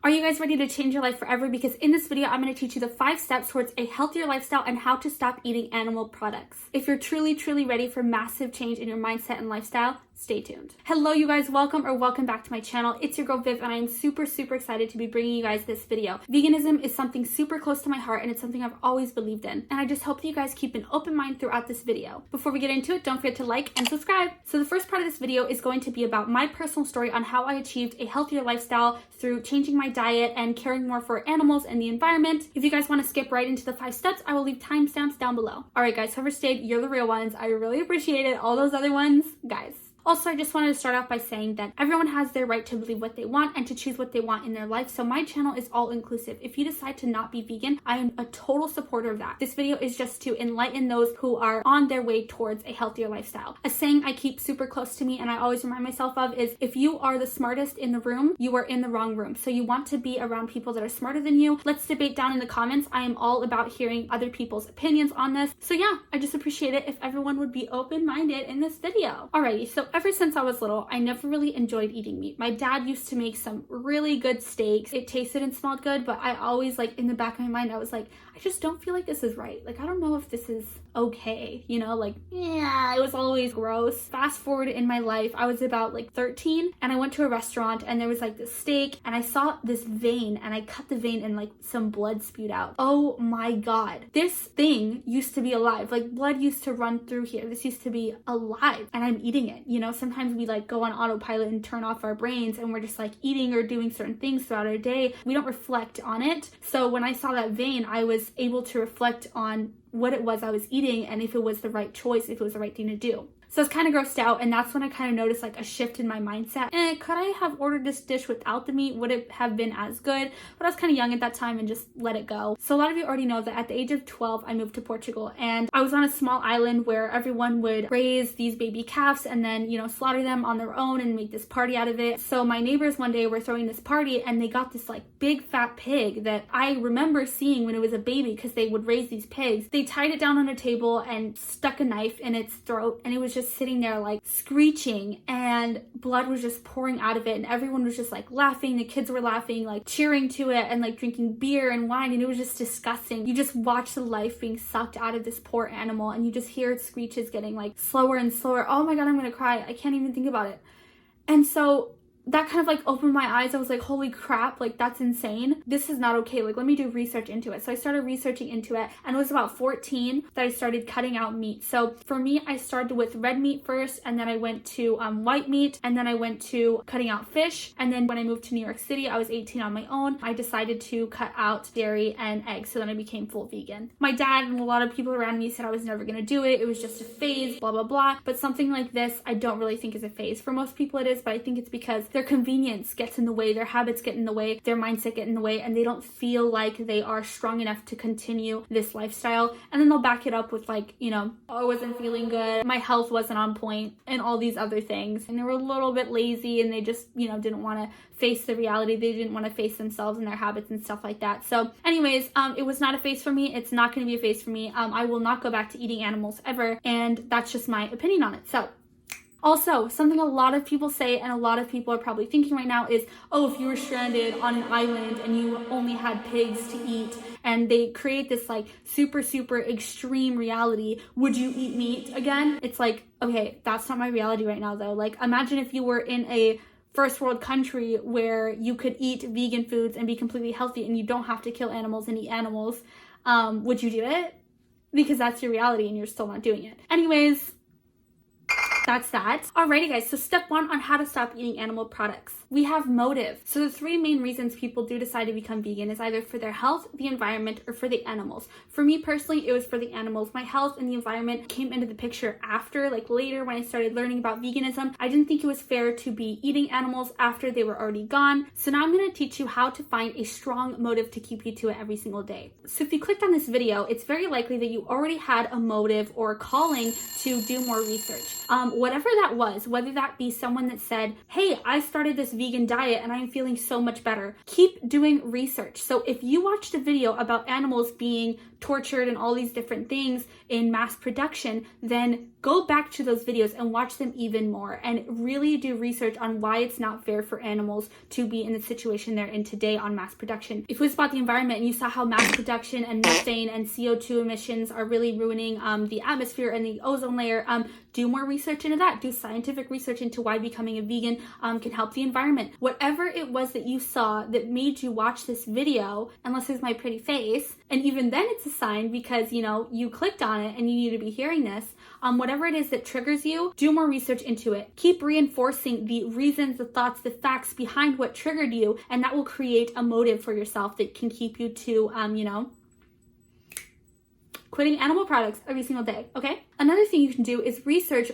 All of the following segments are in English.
Are you guys ready to change your life forever? Because in this video, I'm going to teach you the 5 steps towards a healthier lifestyle and how to stop eating animal products. If you're truly ready for massive change in your mindset and lifestyle, stay tuned. Hello, you guys. Welcome back to my channel. It's your girl Viv, and I'm super excited to be bringing you guys this video. Veganism is something super close to my heart, and it's something I've always believed in. And I just hope that you guys keep an open mind throughout this video. Before we get into it, don't forget to like and subscribe. So the first part of this video is going to be about my personal story on how I achieved a healthier lifestyle through changing my diet and caring more for animals and the environment. If you guys want to skip right into the 5 steps, I will leave timestamps down below. All right, guys, whoever stayed, you're the real ones. I really appreciate it. All those other ones, guys. Also, I just wanted to start off by saying that everyone has their right to believe what they want and to choose what they want in their life. So my channel is all inclusive. If you decide to not be vegan, I am a total supporter of that. This video is just to enlighten those who are on their way towards a healthier lifestyle. A saying I keep super close to me and I always remind myself of is, if you are the smartest in the room, you are in the wrong room. So you want to be around people that are smarter than you. Let's debate down in the comments. I am all about hearing other people's opinions on this. So yeah, I just appreciate it if everyone would be open-minded in this video. Alrighty, so ever since I was little, I never really enjoyed eating meat. My dad used to make some really good steaks. It tasted and smelled good, but I always, like, in the back of my mind, I was like, I just don't feel like this is right. Like, I don't know if this is okay, you know, like, yeah, it was always gross. Fast forward in my life, I was about like 13 and I went to a restaurant and there was like this steak and I saw this vein and I cut the vein and like some blood spewed out. Oh my God. This thing used to be alive. Like, blood used to run through here. This used to be alive and I'm eating it. You know, sometimes we like go on autopilot and turn off our brains and we're just like eating or doing certain things throughout our day. We don't reflect on it. So when I saw that vein, I was able to reflect on what it was I was eating and if it was the right choice, if it was the right thing to do. So I was kind of grossed out, and that's when I kind of noticed like a shift in my mindset. Could I have ordered this dish without the meat? Would it have been as good? But I was kind of young at that time and just let it go. So a lot of you already know that at the age of 12, I moved to Portugal, and I was on a small island where everyone would raise these baby calves and then, you know, slaughter them on their own and make this party out of it. So my neighbors one day were throwing this party and they got this like big fat pig that I remember seeing when it was a baby, because they would raise these pigs. They tied it down on a table and stuck a knife in its throat, and it was just sitting there like screeching and blood was just pouring out of it, and everyone was just like laughing. The kids were laughing, like cheering to it and like drinking beer and wine, and it was just disgusting. You just watch the life being sucked out of this poor animal and you just hear its screeches getting like slower and slower. Oh my God, I'm gonna cry. I can't even think about it. And so that kind of like opened my eyes. I was like, holy crap, like that's insane. This is not okay. Like, let me do research into it. So I started researching into it, and it was about 14 that I started cutting out meat. So for me, I started with red meat first, and then I went to white meat, and then I went to cutting out fish. And then when I moved to New York City, I was 18 on my own. I decided to cut out dairy and eggs. So then I became full vegan. My dad and a lot of people around me said I was never gonna do it. It was just a phase, blah, blah, blah. But something like this, I don't really think is a phase. For most people it is, but I think it's because their convenience gets in the way, their habits get in the way, their mindset get in the way, and they don't feel like they are strong enough to continue this lifestyle. And then they'll back it up with like, you know, oh, I wasn't feeling good, my health wasn't on point, and all these other things. And they were a little bit lazy and they just, you know, didn't want to face the reality. They didn't want to face themselves and their habits and stuff like that. So anyways, it was not a phase for me. It's not going to be a phase for me. I will not go back to eating animals ever. And that's just my opinion on it. So also, something a lot of people say and a lot of people are probably thinking right now is, oh, if you were stranded on an island and you only had pigs to eat, and they create this like super extreme reality, would you eat meat again? It's like, okay, that's not my reality right now though. Like, imagine if you were in a first world country where you could eat vegan foods and be completely healthy and you don't have to kill animals and eat animals. Would you do it? Because that's your reality and you're still not doing it. Anyways, that's that. Alrighty guys, so step 1 on how to stop eating animal products. We have motive. So the 3 main reasons people do decide to become vegan is either for their health, the environment, or for the animals. For me personally, it was for the animals. My health and the environment came into the picture after, like later when I started learning about veganism. I didn't think it was fair to be eating animals after they were already gone. So now I'm going to teach you how to find a strong motive to keep you to it every single day. So if you clicked on this video, it's very likely that you already had a motive or a calling to do more research. whatever that was, whether that be someone that said, hey, I started this vegan diet and I'm feeling so much better, keep doing research. So if you watched a video about animals being tortured and all these different things in mass production, then go back to those videos and watch them even more and really do research on why it's not fair for animals to be in the situation they're in today on mass production. If it was about the environment and you saw how mass production and methane and CO2 emissions are really ruining the atmosphere and the ozone layer, do more research into that. Do scientific research into why becoming a vegan can help the environment. Whatever it was that you saw that made you watch this video, unless it's my pretty face, and even then it's a sign because, you know, you clicked on it and you need to be hearing this. Whatever it is that triggers you, do more research into it. Keep reinforcing the reasons, the thoughts, the facts behind what triggered you, and that will create a motive for yourself that can keep you to, you know, quitting animal products every single day, okay? Another thing you can do is research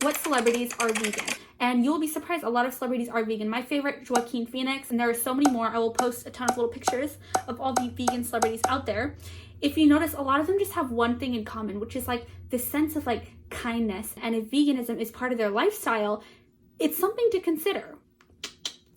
what celebrities are vegan. And you'll be surprised, a lot of celebrities are vegan. My favorite, Joaquin Phoenix, and there are so many more. I will post a ton of little pictures of all the vegan celebrities out there. If you notice, a lot of them just have one thing in common, which is like this sense of like kindness. And if veganism is part of their lifestyle, it's something to consider,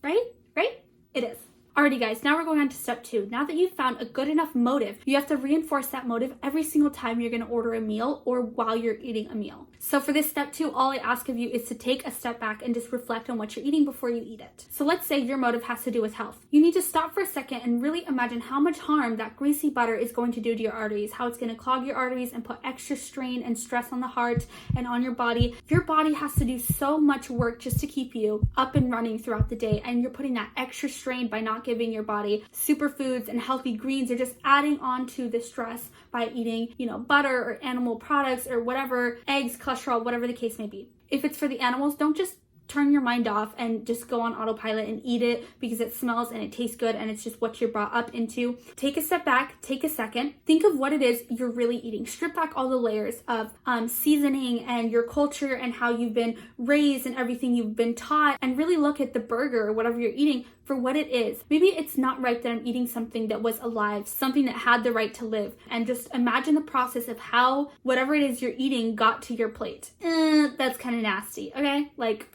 right? Right? It is. Alrighty guys, now we're going on to step 2. Now that you've found a good enough motive, you have to reinforce that motive every single time you're going to order a meal or while you're eating a meal. So for this step 2, all I ask of you is to take a step back and just reflect on what you're eating before you eat it. So let's say your motive has to do with health. You need to stop for a second and really imagine how much harm that greasy butter is going to do to your arteries, how it's going to clog your arteries and put extra strain and stress on the heart and on your body. Your body has to do so much work just to keep you up and running throughout the day, and you're putting that extra strain by not giving your body superfoods and healthy greens. You're just adding on to the stress by eating, you know, butter or animal products or whatever, eggs, cholesterol, whatever the case may be. If it's for the animals, don't just turn your mind off and just go on autopilot and eat it because it smells and it tastes good and it's just what you're brought up into. Take a step back, take a second, think of what it is you're really eating. Strip back all the layers of seasoning and your culture and how you've been raised and everything you've been taught, and really look at the burger or whatever you're eating for what it is. Maybe it's not right that I'm eating something that was alive, something that had the right to live, and just imagine the process of how whatever it is you're eating got to your plate. That's kind of nasty, okay? Like,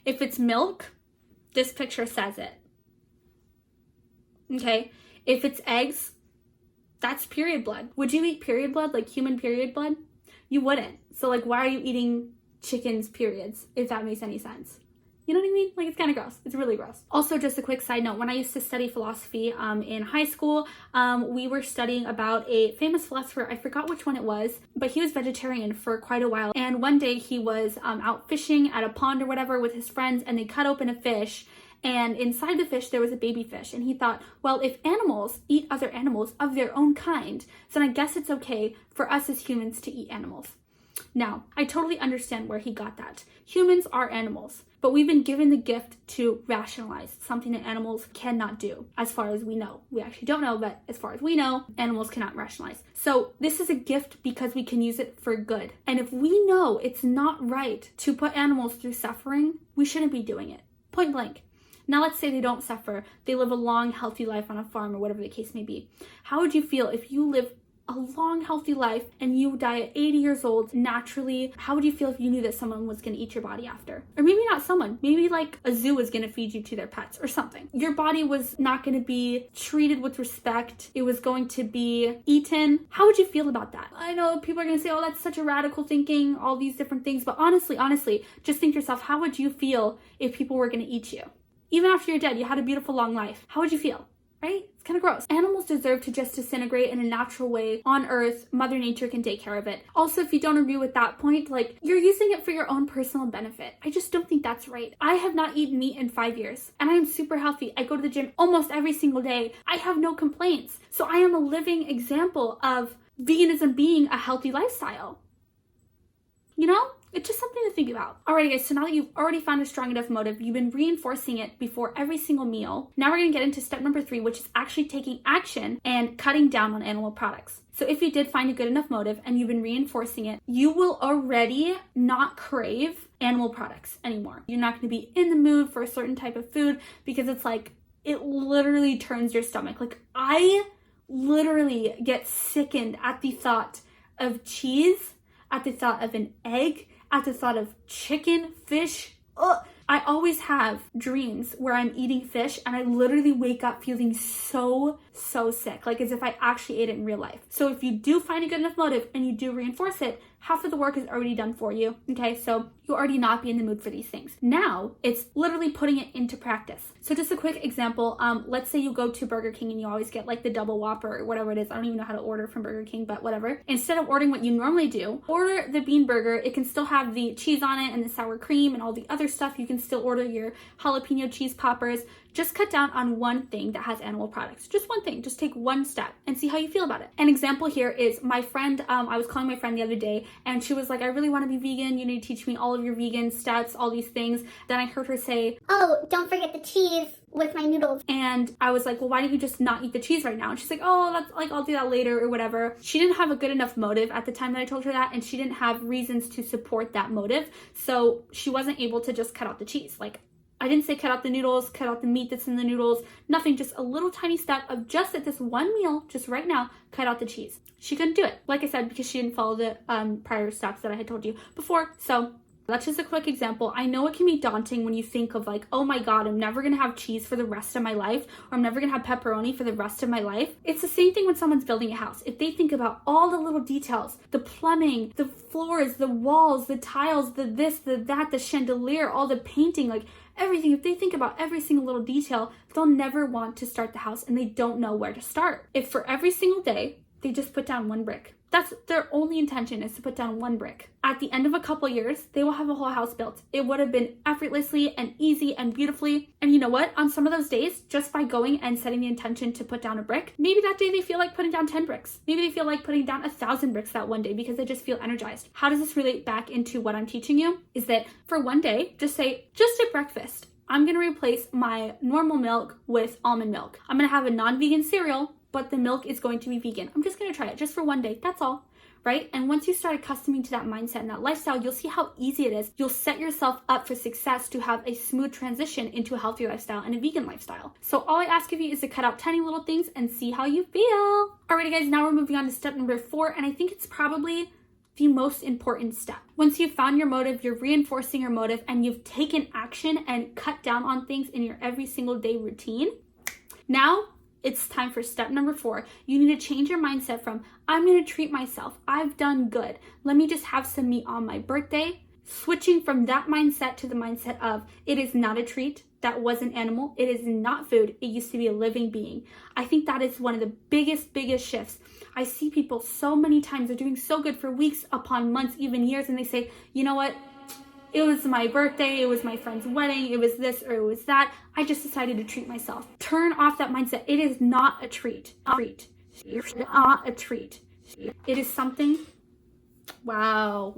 if it's milk, this picture says it. Okay? If it's eggs, that's period blood. Would you eat period blood, like human period blood? You wouldn't. So like, why are you eating chicken's periods, if that makes any sense? You know what I mean? Like, it's kind of gross. It's really gross. Also, just a quick side note, when I used to study philosophy in high school, we were studying about a famous philosopher. I forgot which one it was, but he was vegetarian for quite a while. And one day he was out fishing at a pond or whatever with his friends, and they cut open a fish. And inside the fish, there was a baby fish. And he thought, well, if animals eat other animals of their own kind, then I guess it's okay for us as humans to eat animals. Now, I totally understand where he got that. Humans are animals, but we've been given the gift to rationalize something that animals cannot do, as far as we know. We actually don't know, but as far as we know, animals cannot rationalize. So this is a gift because we can use it for good. And if we know it's not right to put animals through suffering, we shouldn't be doing it. Point blank. Now let's say they don't suffer. They live a long, healthy life on a farm or whatever the case may be. How would you feel if you live a long, healthy life and you die at 80 years old naturally? How would you feel if you knew that someone was going to eat your body after? Or maybe not someone, maybe like a zoo is going to feed you to their pets or something. Your body was not going to be treated with respect. It was going to be eaten. How would you feel about that? I know people are going to say, oh, that's such a radical thinking, all these different things. But honestly, just think to yourself, how would you feel if people were going to eat you? Even after you're dead, you had a beautiful long life. How would you feel? Right? It's kind of gross. Animals deserve to just disintegrate in a natural way on Earth. Mother Nature can take care of it. Also, if you don't agree with that point, like, you're using it for your own personal benefit. I just don't think that's right. I have not eaten meat in 5 years, and I am super healthy. I go to the gym almost every single day. I have no complaints. So I am a living example of veganism being a healthy lifestyle. You know? It's just something to think about. Alrighty guys, so now that you've already found a strong enough motive, you've been reinforcing it before every single meal. Now we're gonna get into step number 3, which is actually taking action and cutting down on animal products. So if you did find a good enough motive and you've been reinforcing it, you will already not crave animal products anymore. You're not gonna be in the mood for a certain type of food because it's like, it literally turns your stomach. Like, I literally get sickened at the thought of cheese, at the thought of an egg, at the thought of chicken, fish. Ugh. I always have dreams where I'm eating fish and I literally wake up feeling so sick, like as if I actually ate it in real life. So if you do find a good enough motive and you do reinforce it, half of the work is already done for you, okay? So you'll already not be in the mood for these things. Now, it's literally putting it into practice. So just a quick example, let's say you go to Burger King and you always get like the double Whopper or whatever it is. I don't even know how to order from Burger King, but whatever. Instead of ordering what you normally do, order the bean burger. It can still have the cheese on it and the sour cream and all the other stuff. You can still order your jalapeno cheese poppers. Just cut down on one thing that has animal products. Just one thing. Just take one step and see how you feel about it. An example here is my friend, I was calling my friend the other day and she was like, I really want to be vegan. You need to teach me all of your vegan steps, all these things. Then I heard her say, oh, don't forget the cheese with my noodles. And I was like, well, why don't you just not eat the cheese right now? And she's like, oh, that's like, I'll do that later or whatever. She didn't have a good enough motive at the time that I told her that, and she didn't have reasons to support that motive. So she wasn't able to just cut out the cheese. Like, I didn't say cut out the noodles, cut out the meat that's in the noodles, nothing, just a little tiny step of just at this one meal, just right now, cut out the cheese. She couldn't do it, like I said, because she didn't follow the prior steps that I had told you before. So that's just a quick example. I know it can be daunting when you think of like, oh my God, I'm never gonna have cheese for the rest of my life, or I'm never gonna have pepperoni for the rest of my life. It's the same thing when someone's building a house. If they think about all the little details, the plumbing, the floors, the walls, the tiles, the this, the that, the chandelier, all the painting, like everything, if they think about every single little detail, they'll never want to start the house and they don't know where to start. If for every single day, they just put down one brick. That's their only intention, is to put down one brick. At the end of a couple years, they will have a whole house built. It would have been effortlessly and easy and beautifully. And you know what? On some of those days, just by going and setting the intention to put down a brick, maybe that day they feel like putting down 10 bricks. Maybe they feel like putting down 1,000 bricks that one day because they just feel energized. How does this relate back into what I'm teaching you? Is that for one day, just say, just at breakfast, I'm gonna replace my normal milk with almond milk. I'm gonna have a non-vegan cereal, but the milk is going to be vegan. I'm just gonna try it just for one day, that's all, right? And once you start accustoming to that mindset and that lifestyle, you'll see how easy it is. You'll set yourself up for success to have a smooth transition into a healthier lifestyle and a vegan lifestyle. So all I ask of you is to cut out tiny little things and see how you feel. Alrighty guys, now we're moving on to step number 4, and I think it's probably the most important step. Once you've found your motive, you're reinforcing your motive, and you've taken action and cut down on things in your every single day routine, now it's time for step number 4. You need to change your mindset from, I'm gonna treat myself, I've done good, let me just have some meat on my birthday, switching from that mindset to the mindset of, it is not a treat, that was an animal, it is not food, it used to be a living being. I think that is one of the biggest shifts. I see people so many times, they're doing so good for weeks upon months, even years, and they say, you know what? It was my birthday, it was my friend's wedding, it was this or it was that. I just decided to treat myself. Turn off that mindset. It is not a treat. It's not a treat. It is something. Wow.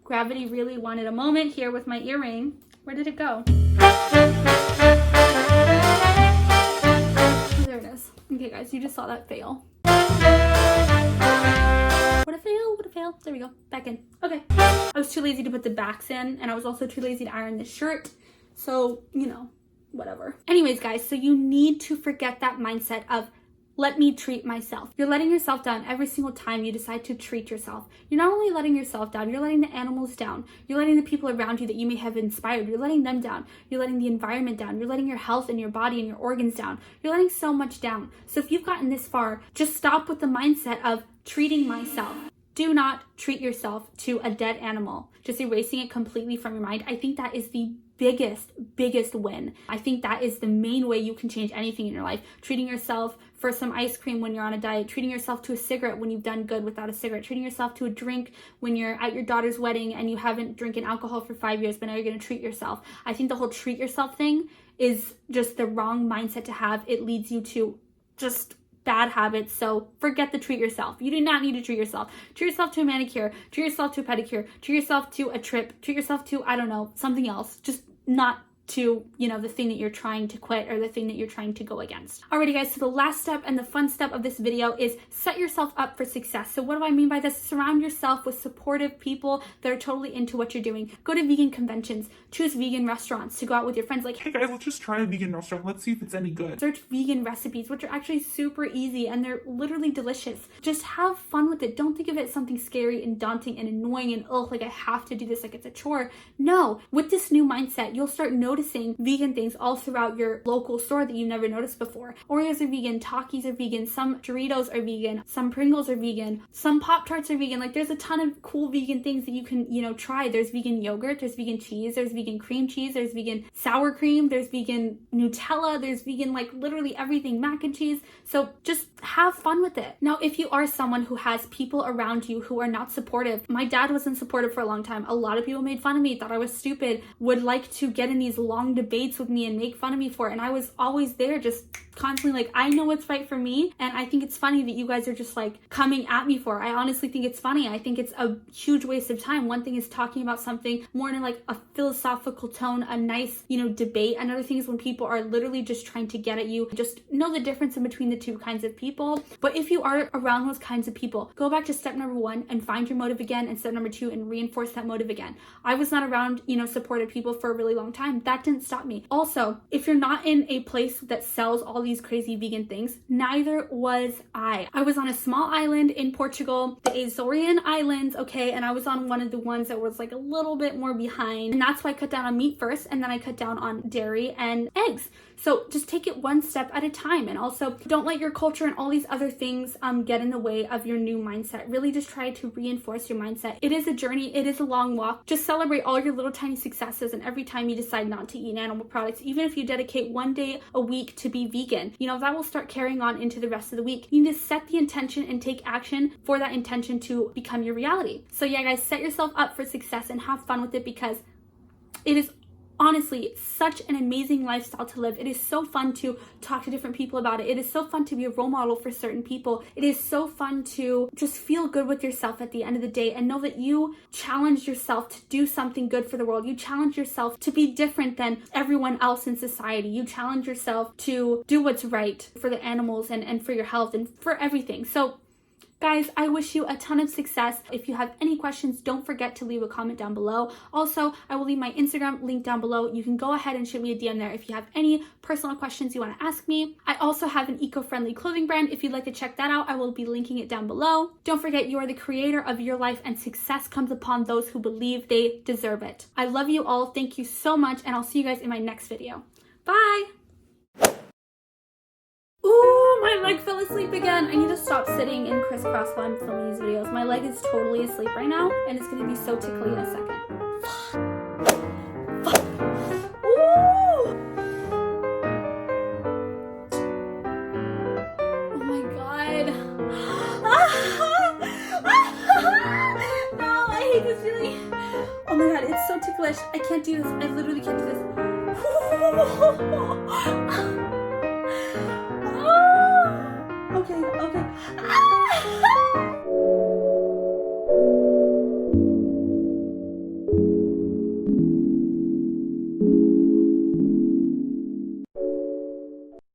Gravity really wanted a moment here with my earring. Where did it go? There it is. Okay guys, you just saw that fail. What a fail. There we go. Back in. Okay. I was too lazy to put the backs in, and I was also too lazy to iron the shirt. So, you know, whatever. Anyways, guys, so you need to forget that mindset of, let me treat myself. You're letting yourself down every single time you decide to treat yourself. You're not only letting yourself down, you're letting the animals down. You're letting the people around you that you may have inspired, you're letting them down. You're letting the environment down. You're letting your health and your body and your organs down. You're letting so much down. So if you've gotten this far, just stop with the mindset of treating myself. Do not treat yourself to a dead animal. Just erasing it completely from your mind. I think that is the biggest win. I think that is the main way you can change anything in your life. Treating yourself for some ice cream when you're on a diet, treating yourself to a cigarette when you've done good without a cigarette, treating yourself to a drink when you're at your daughter's wedding and you haven't drinking alcohol for 5 years, but now you're going to treat yourself. I think the whole treat yourself thing is just the wrong mindset to have. It leads you to just bad habits. So forget the treat yourself. You do not need to treat yourself. Treat yourself to a manicure, treat yourself to a pedicure, treat yourself to a trip, treat yourself to, I don't know, something else. Just not to, you know, the thing that you're trying to quit or the thing that you're trying to go against. Alrighty guys, so the last step and the fun step of this video is set yourself up for success. So what do I mean by this? Surround yourself with supportive people that are totally into what you're doing. Go to vegan conventions, choose vegan restaurants to go out with your friends. Like, hey guys, let's just try a vegan restaurant. Let's see if it's any good. Search vegan recipes, which are actually super easy and they're literally delicious. Just have fun with it. Don't think of it as something scary and daunting and annoying and like I have to do this like it's a chore. No, with this new mindset, you'll start noticing vegan things all throughout your local store that you never noticed before. Oreos are vegan, Takis are vegan, some Doritos are vegan, some Pringles are vegan, some Pop-Tarts are vegan. Like there's a ton of cool vegan things that you can, you know, try. There's vegan yogurt, there's vegan cheese, there's vegan cream cheese, there's vegan sour cream, there's vegan Nutella, there's vegan like literally everything, mac and cheese. So just have fun with it. Now, if you are someone who has people around you who are not supportive, my dad wasn't supportive for a long time. A lot of people made fun of me, thought I was stupid, would like to get in these long debates with me and make fun of me for it. And I was always there just constantly like, I know what's right for me. And I think it's funny that you guys are just like coming at me for it. I honestly think it's funny. I think it's a huge waste of time. One thing is talking about something more in like a philosophical tone, a nice, you know, debate. Another thing is when people are literally just trying to get at you. Just know the difference in between the two kinds of people. But if you are around those kinds of people, go back to step number 1 and find your motive again, and step number 2 and reinforce that motive again. I was not around, you know, supportive people for a really long time. That didn't stop me. Also, if you're not in a place that sells all these crazy vegan things, neither was I. I was on a small island in Portugal, the Azorian Islands, okay, and I was on one of the ones that was like a little bit more behind, and that's why I cut down on meat first, and then I cut down on dairy and eggs. So just take it one step at a time, and also don't let your culture and all these other things get in the way of your new mindset. Really just try to reinforce your mindset. It is a journey, it is a long walk. Just celebrate all your little tiny successes, and every time you decide not to eat animal products, even if you dedicate one day a week to be vegan, you know, that will start carrying on into the rest of the week. You need to set the intention and take action for that intention to become your reality. So yeah guys, set yourself up for success and have fun with it, because it is honestly such an amazing lifestyle to live. It is so fun to talk to different people about it. It is so fun to be a role model for certain people. It is so fun to just feel good with yourself at the end of the day and know that you challenge yourself to do something good for the world. You challenge yourself to be different than everyone else in society. You challenge yourself to do what's right for the animals and for your health and for everything. So guys, I wish you a ton of success. If you have any questions, don't forget to leave a comment down below. Also, I will leave my Instagram link down below. You can go ahead and shoot me a DM there if you have any personal questions you want to ask me. I also have an eco-friendly clothing brand. If you'd like to check that out, I will be linking it down below. Don't forget, you are the creator of your life, and success comes upon those who believe they deserve it. I love you all. Thank you so much, and I'll see you guys in my next video. Bye! Ooh, my leg fell asleep again. I need to stop sitting in crisscross while I'm filming these videos. My leg is totally asleep right now, and it's gonna be so tickly in a second. Fuck. Ooh! Oh my god. No, I hate this feeling. Oh my god, it's so ticklish. I can't do this. I literally can't do this.